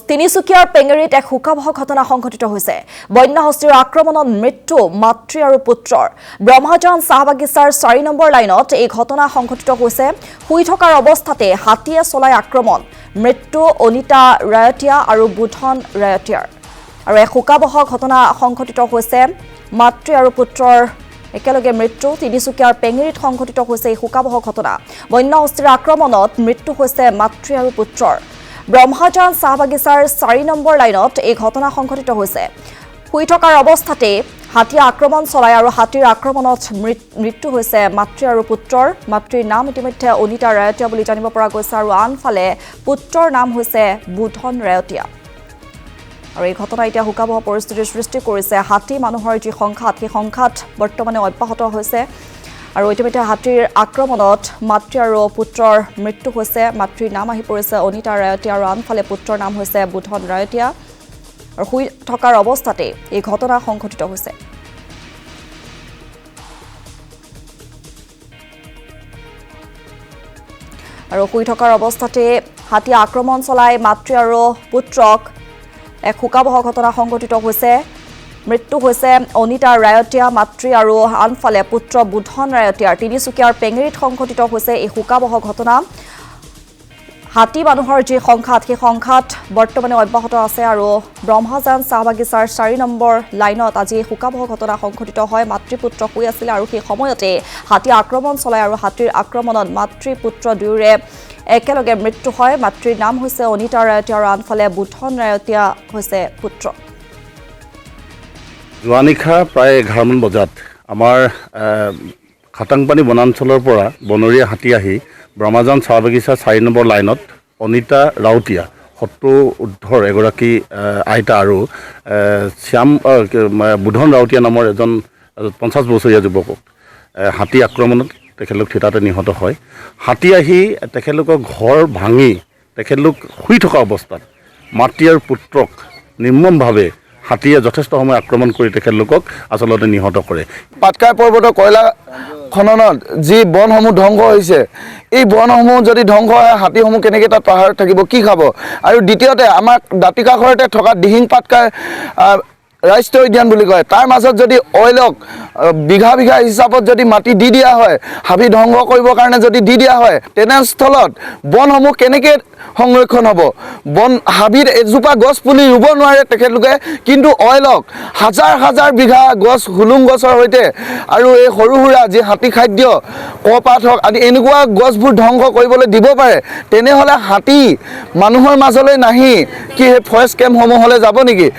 তিনিচুকীয়াৰ পেঙেৰিত এক শোকাবহ ঘটনা সংঘটিত হৈছে। বন্য হস্তীৰ আক্ৰমণত মৃত্যু মাতৃ আৰু পুত্ৰৰ। ব্ৰহ্মাজান চাহ বাগিচাৰ ৪ নম্বৰ লাইনত এই ঘটনা সংঘটিত হৈছে। শুই থকাৰ অৱস্থাতে হাতীয়ে চলাই আক্ৰমণ। মৃত্যু অনিতা ৰায়তীয়া আৰু বুধন ৰায়তীয়াৰ। আৰু এক শোকাবহ ঘটনা সংঘটিত হৈছে। মাতৃ আৰু পুত্ৰৰ একেলগে মৃত্যু। তিনিচুকীয়াৰ পেঙেৰিত সংঘটিত হৈছে এই শোকাবহ ঘটনা। বন্য হস্তীৰ আক্ৰমণত মৃত্যু হৈছে মাতৃ আৰু পুত্ৰৰ। ব্ৰহ্মাজান চাহ বাগিচাৰ ৪ নম্বৰ লাইনত এই ঘটনা সংঘটিত হৈছে। শুই থকাৰ অৱস্থাতে হাতীয়ে আক্ৰমণ চলায় আৰু হাতীৰ আক্ৰমণত মৃত্যু হৈছে মাতৃ আৰু পুত্ৰৰ। মাতৃৰ নাম ইতিমধ্যে অনিতা ৰায়তীয়া বুলি জানিব পৰা গৈছে আৰু আনফালে পুত্ৰৰ নাম হৈছে বুধন ৰায়তীয়া। আৰু এই ঘটনা এতিয়া শোকাবহ পৰিস্থিতিৰ সৃষ্টি কৰিছে। হাতী মানুহৰ যি সংঘাত, সেই সংঘাত বৰ্তমানে অব্যাহত হৈছে। আৰু ইতিমধ্যে হাতীৰ আক্ৰমণত মাতৃ আৰু পুত্ৰৰ মৃত্যু হৈছে। মাতৃৰ নাম আহি পৰিছে অনিতা ৰায়তীয়া আৰু আনফালে পুত্ৰৰ নাম হৈছে বুধন ৰায়তীয়া। আৰু শুই থকাৰ অৱস্থাতে এই ঘটনা সংঘটিত হৈছে। আৰু শুই থকাৰ অৱস্থাতে হাতীয়ে আক্ৰমণ চলাই মাতৃ আৰু পুত্ৰক। এক শোকাবহ ঘটনা সংঘটিত হৈছে। মৃত্যু হৈছে অনিতা ৰায়তীয়া মাতৃ আৰু আনফালে পুত্ৰ বুধন ৰায়তীয়াৰ। তিনিচুকীয়াৰ পেঙেৰিত সংঘটিত হৈছে এই শোকাবহ ঘটনা। হাতী মানুহৰ যি সংঘাত, সেই সংঘাত বৰ্তমানে অব্যাহত আছে। আৰু ব্ৰহ্মাজান চাহ বাগিচাৰ ৪ নম্বৰ লাইনত আজি শোকাবহ ঘটনা সংঘটিত হয়। মাতৃ পুত্ৰ শুই আছিলে আৰু সেই সময়তে হাতী আক্ৰমণ চলায় আৰু হাতীৰ আক্ৰমণত মাতৃ পুত্ৰ দুয়োৰে একেলগে মৃত্যু হয়। মাতৃৰ নাম হৈছে অনিতা ৰায়তীয়া আৰু আনফালে বুধন ৰায়তীয়া হৈছে পুত্ৰ। যোৱা নিশা প্ৰায় 11মান বজাত আমাৰ খাটাংপানী বনাঞ্চলৰ পৰা বনৰীয়া হাতী আহি ব্ৰহ্মাজান চাহ বাগিচা ৪ নম্বৰ লাইনত অনিতা ৰাউতীয়া ৭০ ঊৰ্ধৰ এগৰাকী আইতা আৰু বুধন ৰাউতীয়া নামৰ এজন ৫০ বছৰীয়া যুৱকক হাতী আক্ৰমণত তেখেতলোক থিতাতে নিহত হয়। হাতী আহি তেখেতলোকৰ ঘৰ ভাঙি তেখেতলোক শুই থকা অৱস্থাত মাতৃ আৰু পুত্ৰক নিৰ্মমভাৱে হাতীয়ে যথেষ্ট সময় আক্ৰমণ কৰি তেখেতলোকক আচলতে নিহত কৰে। পাটকাই পৰ্বতৰ কয়লা খননত যি বনসমূহ ধ্বংস হৈছে, এই বনসমূহ যদি ধ্বংস হয় হাতীসমূহ কেনেকৈ তাত পাহাৰত থাকিব, কি খাব? আৰু দ্বিতীয়তে আমাৰ দাঁতিকাষৰতে থকা দিহিং পাটকাই ৰাষ্ট্ৰীয় উদ্যান বুলি কয়, তাৰ মাজত যদি অইলক বিঘা বিঘা হিচাপত যদি মাটি দি দিয়া হয়, হাবি ধ্বংস কৰিবৰ কাৰণে যদি দি দিয়া হয়, তেনেস্থলত বনসমূহ কেনেকৈ সংৰক্ষণ হ'ব? হাবিত এজোপা গছ পুলি ৰুব নোৱাৰে তেখেতলোকে, কিন্তু অইলক হাজাৰ হাজাৰ বিঘা গছ হুলুং গছৰ সৈতে আৰু এই সৰু সুৰা যি হাতী খাদ্য কপাত হওক আদি এনেকুৱা গছবোৰ ধ্বংস কৰিবলৈ দিব পাৰে। তেনেহ'লে হাতী মানুহৰ মাজলৈ নাহি কি সেই ফৰেষ্ট কেম্পসমূহলৈ যাব নেকি?